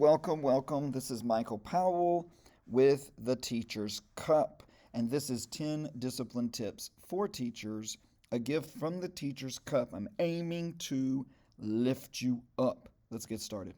welcome, welcome. This is Michael Powell with the Teacher's Cup, and this is 10 discipline tips for teachers, a gift from the Teacher's Cup. I'm aiming to lift you up. Let's get started.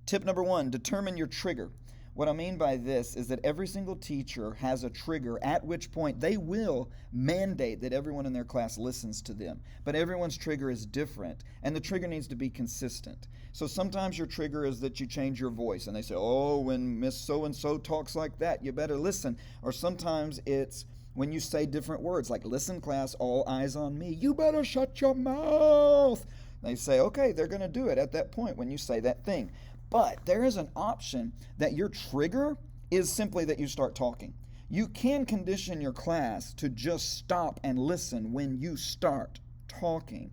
Tip number 1, determine your trigger. What I mean by this is that every single teacher has a trigger at which point they will mandate that everyone in their class listens to them. But everyone's trigger is different, and the trigger needs to be consistent. So sometimes your trigger is that you change your voice, and they say, oh, when Miss So-and-so talks like that, you better listen. Or sometimes it's when you say different words, like, listen, class, all eyes on me. You better shut your mouth. They say, okay, they're going to do it at that point when you say that thing. But there is an option that your trigger is simply that you start talking. You can condition your class to just stop and listen when you start talking.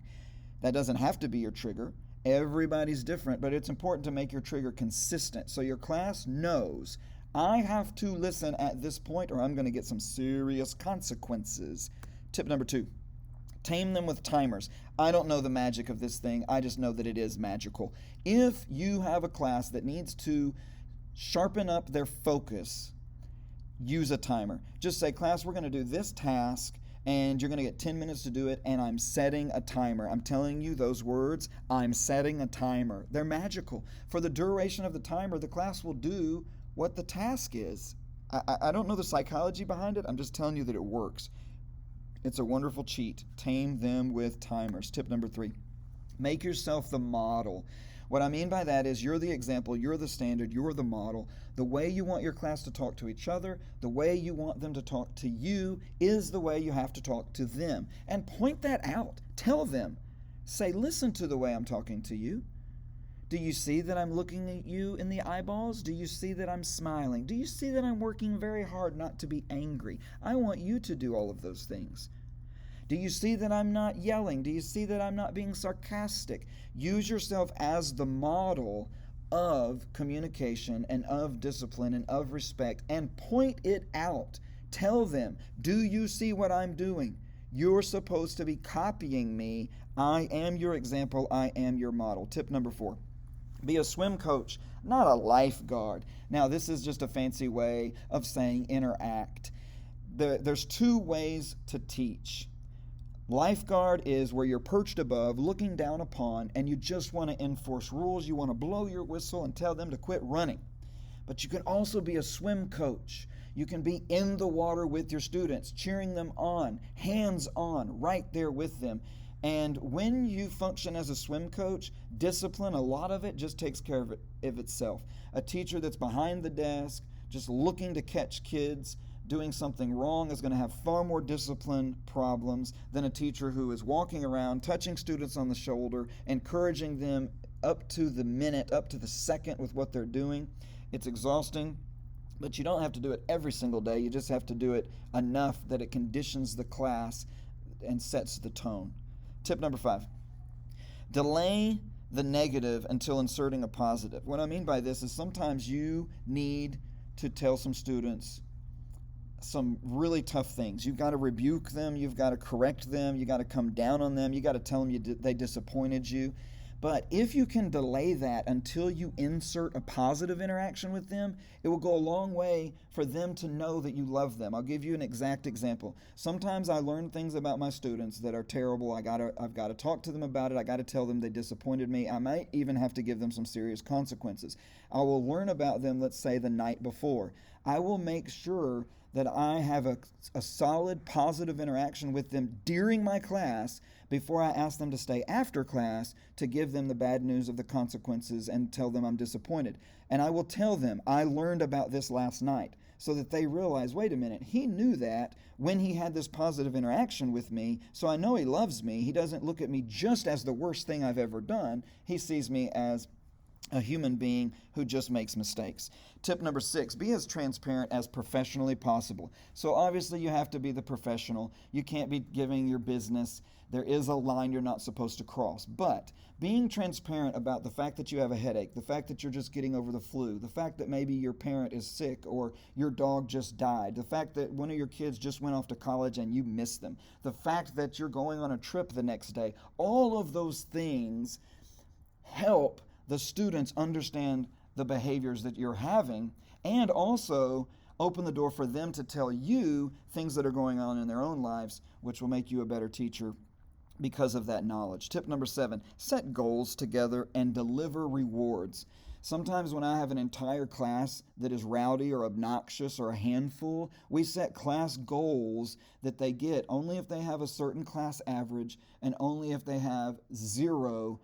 That doesn't have to be your trigger. Everybody's different, but it's important to make your trigger consistent so your class knows I have to listen at this point or I'm going to get some serious consequences. Tip number 2. Tame them with timers. I don't know the magic of this thing. I just know that it is magical. If you have a class that needs to sharpen up their focus, use a timer. Just say, class, we're going to do this task, and you're going to get 10 minutes to do it, and I'm setting a timer. I'm telling you those words, I'm setting a timer. They're magical. For the duration of the timer, the class will do what the task is. I don't know the psychology behind it. I'm just telling you that it works. It's a wonderful cheat. Tame them with timers. Tip number 3, make yourself the model. What I mean by that is you're the example, you're the standard, you're the model. The way you want your class to talk to each other, the way you want them to talk to you is the way you have to talk to them. And point that out. Tell them. Say, listen to the way I'm talking to you. Do you see that I'm looking at you in the eyeballs? Do you see that I'm smiling? Do you see that I'm working very hard not to be angry? I want you to do all of those things. Do you see that I'm not yelling? Do you see that I'm not being sarcastic? Use yourself as the model of communication and of discipline and of respect and point it out. Tell them, do you see what I'm doing? You're supposed to be copying me. I am your example. I am your model. Tip number 4. Be a swim coach, not a lifeguard. Now, this is just a fancy way of saying interact. There's 2 ways to teach. Lifeguard is where you're perched above, looking down upon, and you just want to enforce rules. You want to blow your whistle and tell them to quit running. But you can also be a swim coach. You can be in the water with your students, cheering them on, hands on, right there with them. And when you function as a swim coach, discipline, a lot of it just takes care of itself. A teacher that's behind the desk, just looking to catch kids doing something wrong is going to have far more discipline problems than a teacher who is walking around, touching students on the shoulder, encouraging them up to the minute, up to the second with what they're doing. It's exhausting, but you don't have to do it every single day. You just have to do it enough that it conditions the class and sets the tone. Tip number 5, delay the negative until inserting a positive. What I mean by this is sometimes you need to tell some students some really tough things. You've got to rebuke them, you've got to correct them, you got to come down on them, you got to tell them they disappointed you. But if you can delay that until you insert a positive interaction with them, it will go a long way for them to know that you love them. I'll give you an exact example. Sometimes I learn things about my students that are terrible. I've got to talk to them about it. I got to tell them they disappointed me. I might even have to give them some serious consequences. I will learn about them, let's say, the night before. I will make sure that I have a solid positive interaction with them during my class before I ask them to stay after class to give them the bad news of the consequences and tell them I'm disappointed. And I will tell them, I learned about this last night, so that they realize, wait a minute, he knew that when he had this positive interaction with me, so I know he loves me. He doesn't look at me just as the worst thing I've ever done. He sees me as a human being who just makes mistakes. Tip number 6, be as transparent as professionally possible. So obviously you have to be the professional. You can't be giving your business. There is a line you're not supposed to cross. But being transparent about the fact that you have a headache, the fact that you're just getting over the flu, the fact that maybe your parent is sick or your dog just died, the fact that one of your kids just went off to college and you miss them, the fact that you're going on a trip the next day, all of those things help the students understand the behaviors that you're having, and also open the door for them to tell you things that are going on in their own lives, which will make you a better teacher because of that knowledge. Tip number 7, set goals together and deliver rewards. Sometimes when I have an entire class that is rowdy or obnoxious or a handful, we set class goals that they get only if they have a certain class average and only if they have 0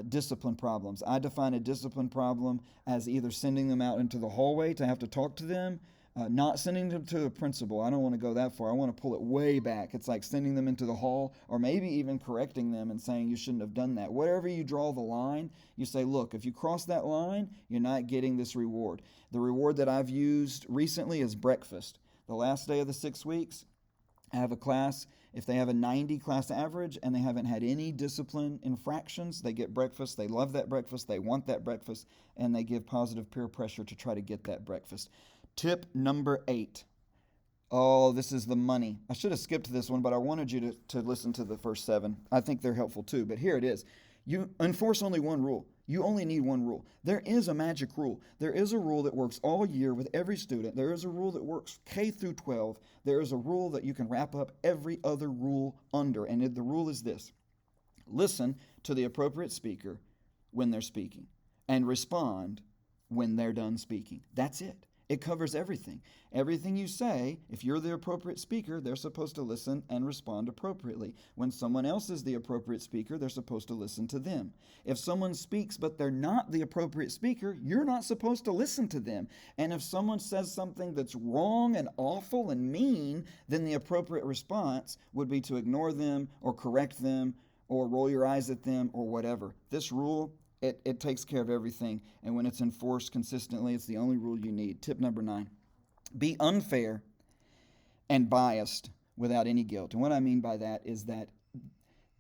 discipline problems. I define a discipline problem as either sending them out into the hallway to have to talk to them, not sending them to the principal. I don't want to go that far. I want to pull it way back. It's like sending them into the hall, or maybe even correcting them and saying you shouldn't have done that. Wherever you draw the line, you say, look, if you cross that line, you're not getting this reward. The reward that I've used recently is breakfast. The last day of the 6 weeks, I have a class. If they have a 90 class average and they haven't had any discipline infractions, they get breakfast. They love that breakfast. They want that breakfast, and they give positive peer pressure to try to get that breakfast. Tip number 8. Oh, this is the money. I should have skipped this one, but I wanted you to listen to the first 7. I think they're helpful too, but here it is. You enforce only one rule. You only need one rule. There is a magic rule. There is a rule that works all year with every student. There is a rule that works K through 12. There is a rule that you can wrap up every other rule under, and the rule is this. Listen to the appropriate speaker when they're speaking and respond when they're done speaking. That's it. It covers everything. Everything you say, if you're the appropriate speaker, they're supposed to listen and respond appropriately. When someone else is the appropriate speaker, they're supposed to listen to them. If someone speaks but they're not the appropriate speaker, you're not supposed to listen to them. And if someone says something that's wrong and awful and mean, then the appropriate response would be to ignore them or correct them or roll your eyes at them or whatever. This rule, it takes care of everything, and when it's enforced consistently, it's the only rule you need. Tip number 9, be unfair and biased without any guilt. And what I mean by that is that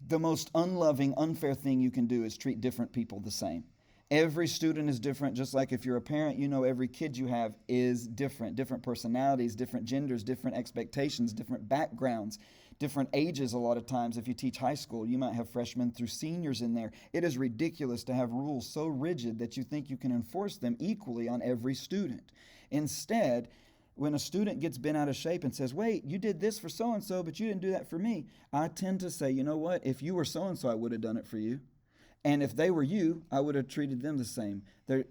the most unloving, unfair thing you can do is treat different people the same. Every student is different, just like if you're a parent, you know every kid you have is different. Different personalities, different genders, different expectations, different backgrounds, different ages a lot of times. If you teach high school, you might have freshmen through seniors in there. It is ridiculous to have rules so rigid that you think you can enforce them equally on every student. Instead, when a student gets bent out of shape and says, wait, you did this for so-and-so, but you didn't do that for me, I tend to say, you know what, if you were so-and-so, I would have done it for you. And if they were you, I would have treated them the same.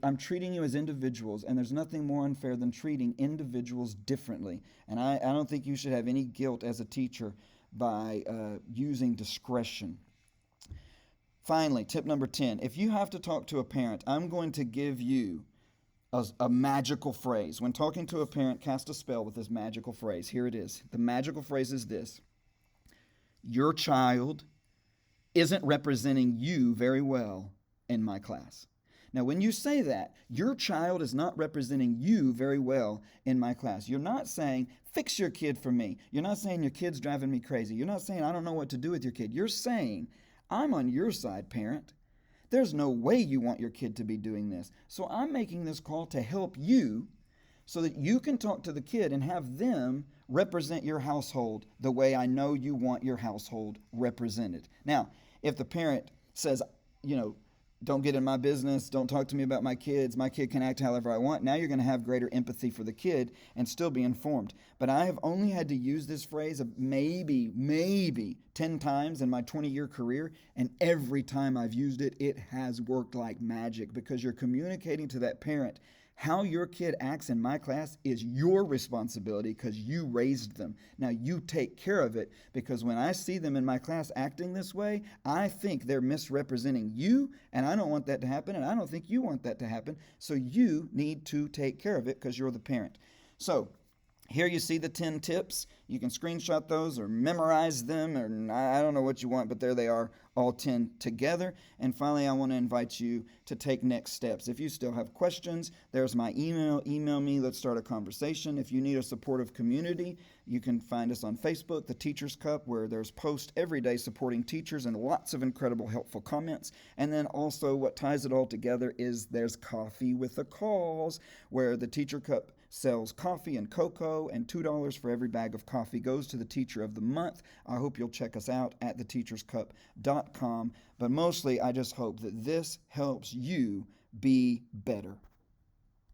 I'm treating you as individuals, and there's nothing more unfair than treating individuals differently. And I don't think you should have any guilt as a teacher by using discretion. Finally, tip number 10, if you have to talk to a parent, I'm going to give you a magical phrase. When talking to a parent, cast a spell with this magical phrase. Here it is. The magical phrase is this: your child isn't representing you very well in my class. Now, when you say that, your child is not representing you very well in my class. You're not saying, fix your kid for me. You're not saying your kid's driving me crazy. You're not saying, I don't know what to do with your kid. You're saying, I'm on your side, parent. There's no way you want your kid to be doing this. So I'm making this call to help you so that you can talk to the kid and have them represent your household the way I know you want your household represented. Now, if the parent says, don't get in my business, don't talk to me about my kids can act however I want, now you're going to have greater empathy for the kid and still be informed. But I have only had to use this phrase maybe 10 times in my 20-year career, and every time I've used it, it has worked like magic, because you're communicating to that parent, how your kid acts in my class is your responsibility because you raised them. Now you take care of it, because when I see them in my class acting this way, I think they're misrepresenting you, and I don't want that to happen, and I don't think you want that to happen. So you need to take care of it because you're the parent. So here you see the 10 tips. You can screenshot those or memorize them, or I don't know what you want, but there they are, all 10 together. And finally, I want to invite you to take next steps. If you still have questions, there's my email. Email me. Let's start a conversation. If you need a supportive community, you can find us on Facebook, The Teacher's Cup, where there's posts every day supporting teachers and lots of incredible, helpful comments. And then also what ties it all together is there's Coffee with a Cause, where the Teacher Cup sells coffee and cocoa, and $2 for every bag of coffee goes to the Teacher of the Month. I hope you'll check us out at theteacherscup.com. But mostly, I just hope that this helps you be better.